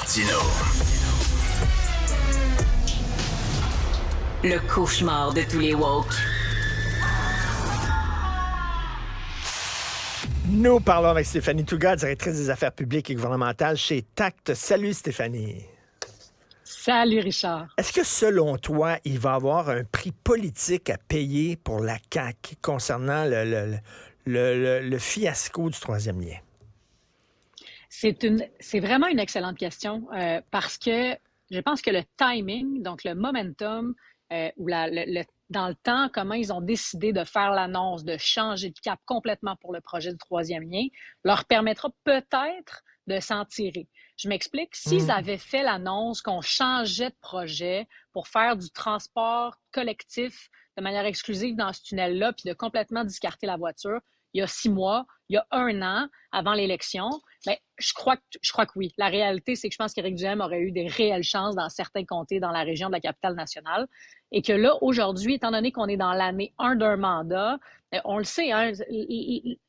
Martino. Le cauchemar de tous les woke. Nous parlons avec Stéphanie Touga, directrice des affaires publiques et gouvernementales chez TACT. Salut Stéphanie. Salut Richard. Est-ce que selon toi, il va y avoir un prix politique à payer pour la CAQ concernant le fiasco du troisième lien? C'est vraiment une excellente question parce que je pense que le timing, donc le momentum, ou dans le temps, comment ils ont décidé de faire l'annonce, de changer de cap complètement pour le projet du troisième lien, leur permettra peut-être de s'en tirer. Je m'explique. S'ils avaient fait l'annonce qu'on changeait de projet pour faire du transport collectif de manière exclusive dans ce tunnel-là, puis de complètement discarter la voiture, il y a 6 mois, il y a 1 an avant l'élection, bien, je crois que oui. La réalité, c'est que je pense qu'Éric Duhem aurait eu des réelles chances dans certains comtés dans la région de la capitale nationale. Et que là, aujourd'hui, étant donné qu'on est dans l'année 1 d'un mandat, on le sait, hein,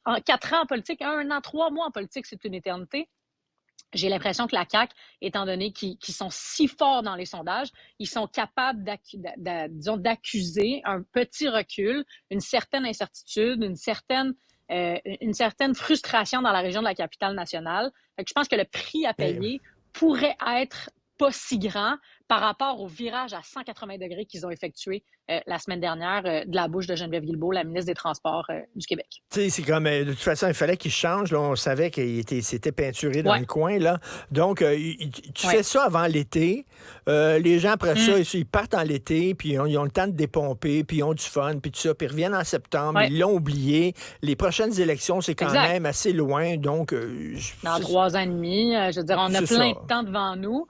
en 4 ans en politique, 1 an, 3 mois en politique, c'est une éternité. J'ai l'impression que la CAQ, étant donné qu'ils sont si forts dans les sondages, ils sont capables d'accuser un petit recul, une certaine incertitude, une certaine frustration dans la région de la capitale nationale. Fait que je pense que le prix à payer pourrait être pas si grand par rapport au virage à 180 degrés qu'ils ont effectué la semaine dernière de la bouche de Geneviève Guilbeault, la ministre des Transports du Québec. Tu sais, c'est comme, de toute façon, il fallait qu'il change. Là, on savait qu'il s'était peinturé dans le coin. Là. Donc, tu fais ça avant l'été. Les gens, après ça, ils partent en l'été, puis ils ont le temps de dépomper, puis ils ont du fun, puis tout ça, puis ils reviennent en septembre. Ils l'ont oublié. Les prochaines élections, c'est quand même assez loin. Donc, dans 3 ans et demi, je veux dire, on a plein de temps devant nous.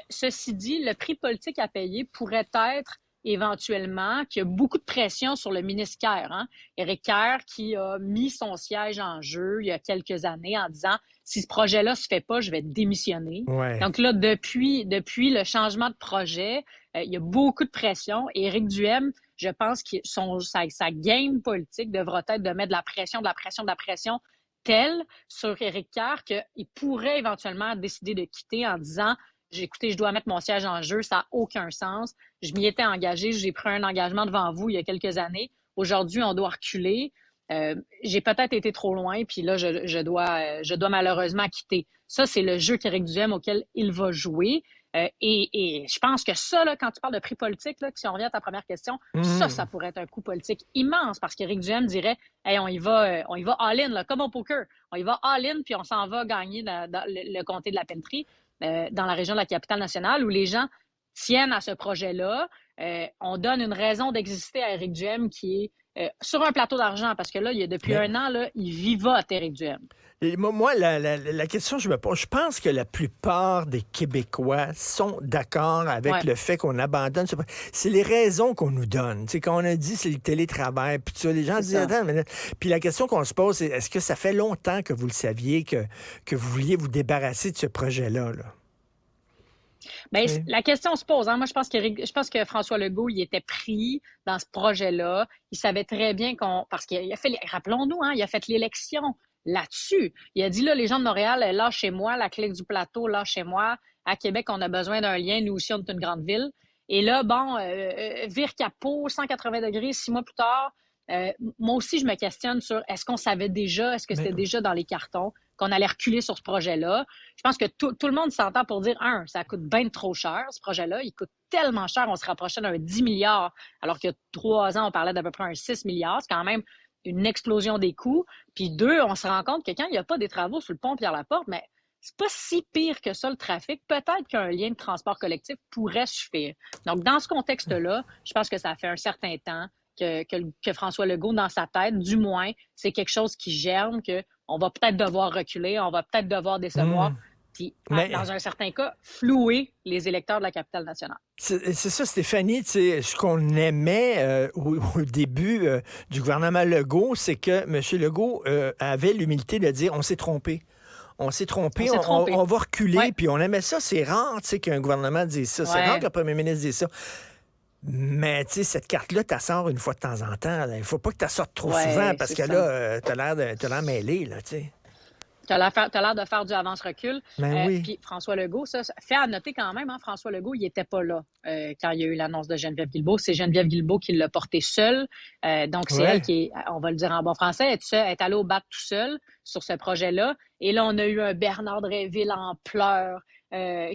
Ceci dit, le prix politique à payer pourrait être éventuellement qu'il y a beaucoup de pression sur le ministre Kerr. Hein? Éric Kerr qui a mis son siège en jeu il y a quelques années en disant « si ce projet-là se fait pas, je vais démissionner ». Donc là, depuis le changement de projet, il y a beaucoup de pression. Et Éric Duhem, je pense que sa game politique devra être de mettre de la pression telle sur Éric Kerr qu'il pourrait éventuellement décider de quitter en disant « écoutez, je dois mettre mon siège en jeu, ça n'a aucun sens. Je m'y étais engagé, j'ai pris un engagement devant vous il y a quelques années. Aujourd'hui, on doit reculer. J'ai peut-être été trop loin, puis là, je dois malheureusement quitter. » Ça, c'est le jeu qu'Éric Duhem auquel il va jouer. Et je pense que ça, là, quand tu parles de prix politique, là, si on revient à ta première question, ça pourrait être un coup politique immense parce qu'Éric Duhem dirait « Hey, on y va all-in, là, comme au poker. On y va all-in, puis on s'en va gagner dans le comté de la Pelletrie. » Dans la région de la capitale nationale, où les gens tiennent à ce projet-là. On donne une raison d'exister à Éric Duhem qui est sur un plateau d'argent, parce que là, depuis 1 an, là, il vivote Éric Duhem. Et moi, la question que je me pose, je pense que la plupart des Québécois sont d'accord avec le fait qu'on abandonne. C'est les raisons qu'on nous donne. T'sais, quand on a dit c'est le télétravail, puis ça, les gens disent attends, mais... Puis la question qu'on se pose, c'est est-ce que ça fait longtemps que vous le saviez que vous vouliez vous débarrasser de ce projet-là, là? Bien, la question se pose. Hein? Moi, je pense que François Legault, il était pris dans ce projet-là. Il savait très bien parce qu'il a fait, rappelons-nous, hein, il a fait l'élection là-dessus. Il a dit, là, les gens de Montréal, lâchez-moi, la clé du plateau, lâchez-moi. À Québec, on a besoin d'un lien. Nous aussi, on est une grande ville. Et là, vire capot, 180 degrés, 6 mois plus tard. Moi aussi, je me questionne sur est-ce qu'on savait déjà, est-ce que c'était déjà dans les cartons qu'on allait reculer sur ce projet-là. Je pense que tout le monde s'entend pour dire, ça coûte bien trop cher, ce projet-là. Il coûte tellement cher, on se rapprochait d'un 10 milliards, alors qu'il y a 3 ans, on parlait d'à peu près un 6 milliards. C'est quand même une explosion des coûts. Puis 2, on se rend compte que quand il n'y a pas des travaux sur le pont Pierre-Laporte, mais c'est pas si pire que ça, le trafic. Peut-être qu'un lien de transport collectif pourrait suffire. Donc, dans ce contexte-là, je pense que ça fait un certain temps que François Legault, dans sa tête, du moins, c'est quelque chose qui germe, qu'on va peut-être devoir reculer, on va peut-être devoir décevoir, puis, dans un certain cas, flouer les électeurs de la capitale nationale. C'est ça, Stéphanie, tu sais, ce qu'on aimait au début du gouvernement Legault, c'est que M. Legault avait l'humilité de dire « on s'est trompé ». On s'est trompé, on va reculer, puis on aimait ça. C'est rare, tu sais, qu'un gouvernement dise ça. C'est rare qu'un premier ministre dise ça. Mais, tu sais, cette carte-là, tu la sors une fois de temps en temps. Il ne faut pas que tu la sortes trop souvent parce que là, tu as l'air mêlé, là, tu sais. T'as l'air de faire du avance-recul. Ben oui. Puis François Legault, ça fait à noter quand même, hein, François Legault, il n'était pas là quand il y a eu l'annonce de Geneviève Guilbeault. C'est Geneviève Guilbeault qui l'a porté seule. Donc, c'est elle qui est, on va le dire en bon français, est allée au bat tout seule sur ce projet-là. Et là, on a eu un Bernard Drinville en pleurs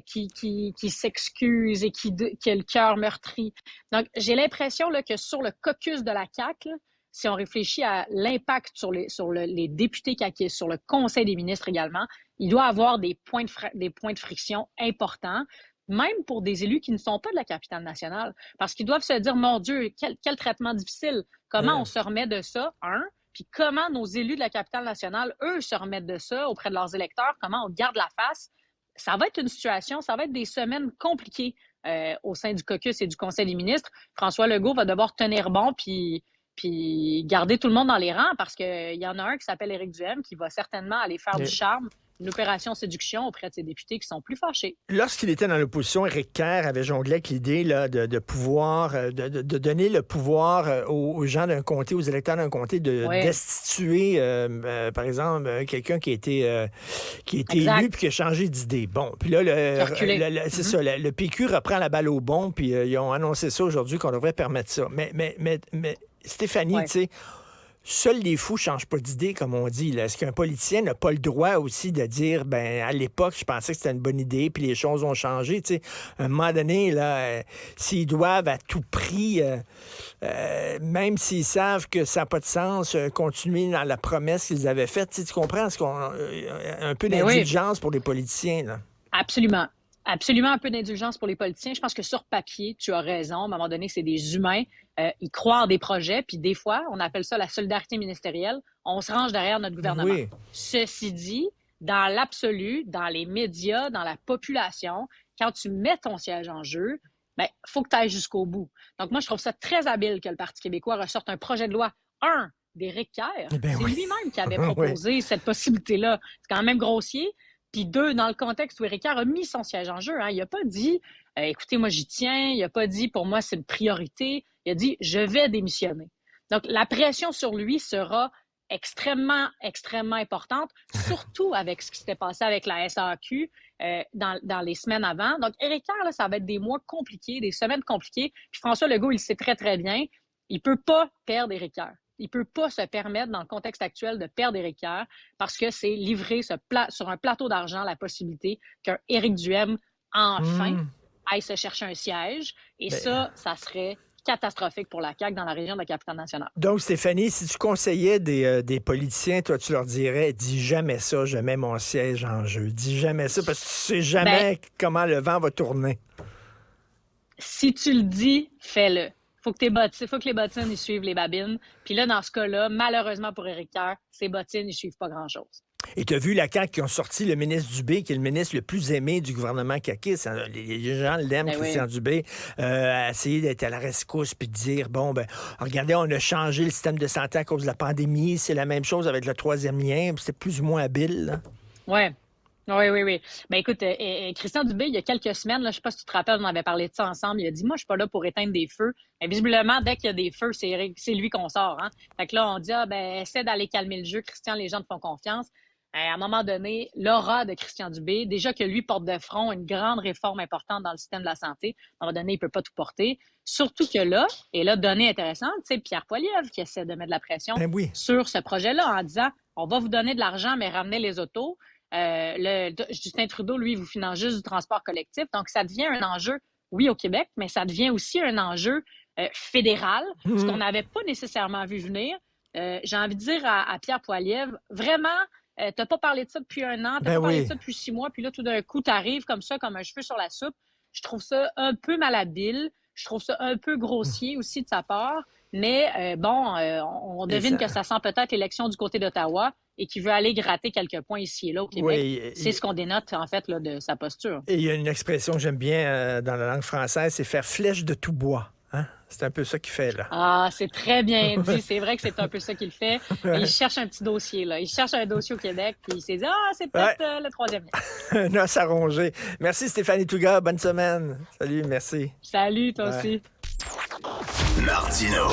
qui s'excuse et qui a le cœur meurtri. Donc, j'ai l'impression là, que sur le caucus de la CAQ, là, si on réfléchit à l'impact sur les députés caquistes, sur le Conseil des ministres également, il doit avoir des points de friction importants, même pour des élus qui ne sont pas de la capitale nationale, parce qu'ils doivent se dire, mon Dieu, quel traitement difficile. Comment on se remet de ça, puis comment nos élus de la capitale nationale, eux, se remettent de ça auprès de leurs électeurs, comment on garde la face. Ça va être une situation, ça va être des semaines compliquées au sein du caucus et du Conseil des ministres. François Legault va devoir tenir bon, puis garder tout le monde dans les rangs parce qu'il y en a un qui s'appelle Éric Duhaime qui va certainement aller faire du charme, une opération séduction auprès de ses députés qui sont plus fâchés. Lorsqu'il était dans l'opposition, Éric Kerr avait jonglé avec l'idée là, de pouvoir, de donner le pouvoir aux gens d'un comté, aux électeurs d'un comté, de destituer, par exemple, quelqu'un qui a été élu puis qui a changé d'idée. Bon, puis là, c'est ça, le PQ reprend la balle au bon, puis ils ont annoncé ça aujourd'hui qu'on devrait permettre ça. Mais Stéphanie, tu sais, seuls les fous ne changent pas d'idée, comme on dit. Là. Est-ce qu'un politicien n'a pas le droit aussi de dire, à l'époque, je pensais que c'était une bonne idée, puis les choses ont changé, tu sais. À un moment donné, là, s'ils doivent à tout prix, même s'ils savent que ça n'a pas de sens, continuer dans la promesse qu'ils avaient faite, tu comprends? Un peu d'indulgence pour les politiciens, là. Absolument. Absolument un peu d'indulgence pour les politiciens. Je pense que sur papier, tu as raison. À un moment donné, c'est des humains. Ils croient en des projets. Puis des fois, on appelle ça la solidarité ministérielle. On se range derrière notre gouvernement. Oui. Ceci dit, dans l'absolu, dans les médias, dans la population, quand tu mets ton siège en jeu, faut que tu ailles jusqu'au bout. Donc moi, je trouve ça très habile que le Parti québécois ressorte un projet de loi, d'Éric Kerr. C'est lui-même qui avait proposé cette possibilité-là. C'est quand même grossier. Puis 2, dans le contexte où Éric Kerr a mis son siège en jeu, il n'a pas dit « écoutez, moi j'y tiens », il n'a pas dit « pour moi c'est une priorité », il a dit « je vais démissionner ». Donc la pression sur lui sera extrêmement, extrêmement importante, surtout avec ce qui s'était passé avec la SAQ dans les semaines avant. Donc Éric Kerr, là, ça va être des mois compliqués, des semaines compliquées. Puis François Legault, il le sait très, très bien, il ne peut pas perdre Éric Kerr. Il ne peut pas se permettre, dans le contexte actuel, de perdre Éric Kerr parce que c'est livrer sur un plateau d'argent la possibilité qu'un Éric Duhaime, enfin, aille se chercher un siège. Et ça serait catastrophique pour la CAQ dans la région de la Capitale-Nationale. Donc, Stéphanie, si tu conseillais des politiciens, toi, tu leur dirais, dis jamais ça, je mets mon siège en jeu. Dis jamais ça, parce que tu sais jamais comment le vent va tourner. Si tu le dis, fais-le. Faut que les bottines ils suivent les babines. Puis là, dans ce cas-là, malheureusement pour Éric Kerr, ces bottines, ils suivent pas grand-chose. Et tu as vu la CAQ qui ont sorti le ministre Dubé, qui est le ministre le plus aimé du gouvernement caquiste. Les gens l'aiment, Christian Dubé, essayer d'être à la rescousse puis de dire, regardez, on a changé le système de santé à cause de la pandémie. C'est la même chose avec le troisième lien. C'est plus ou moins habile, là. Ouais. Oui. Écoute, Christian Dubé, il y a quelques semaines, là, je ne sais pas si tu te rappelles, on avait parlé de ça ensemble, il a dit, moi, je ne suis pas là pour éteindre des feux. Mais visiblement, dès qu'il y a des feux, c'est lui qu'on sort. Hein? Fait que là, on dit, essaie d'aller calmer le jeu, Christian, les gens te font confiance. À un moment donné, l'aura de Christian Dubé, déjà que lui porte de front une grande réforme importante dans le système de la santé, à un moment donné, il ne peut pas tout porter. Surtout que là, donnée intéressante, tu sais, Pierre Poilievre qui essaie de mettre de la pression sur ce projet-là en disant, on va vous donner de l'argent, mais ramenez les autos. Justin Trudeau, lui, vous finance juste du transport collectif. Donc, ça devient un enjeu, oui, au Québec, mais ça devient aussi un enjeu fédéral, ce qu'on n'avait pas nécessairement vu venir. J'ai envie de dire à Pierre Poilievre, vraiment, t'as pas parlé de ça depuis 1 an, t'as pas parlé de ça depuis 6 mois, puis là, tout d'un coup, t'arrives comme ça, comme un cheveu sur la soupe. Je trouve ça un peu malhabile. Je trouve ça un peu grossier aussi de sa part. Mais on devine que ça sent peut-être l'élection du côté d'Ottawa et qu'il veut aller gratter quelques points ici et là au Québec. Oui, c'est ce qu'on dénote, en fait, là, de sa posture. Et il y a une expression que j'aime bien dans la langue française, c'est faire flèche de tout bois. Hein? C'est un peu ça qu'il fait, là. Ah, c'est très bien dit. C'est vrai que c'est un peu ça qu'il fait. Et il cherche un petit dossier, là. Il cherche un dossier au Québec, puis il s'est dit, c'est peut-être le troisième lien. Non, ça rongé. Merci, Stéphanie Touga. Bonne semaine. Salut, merci. Salut, toi aussi. Martino.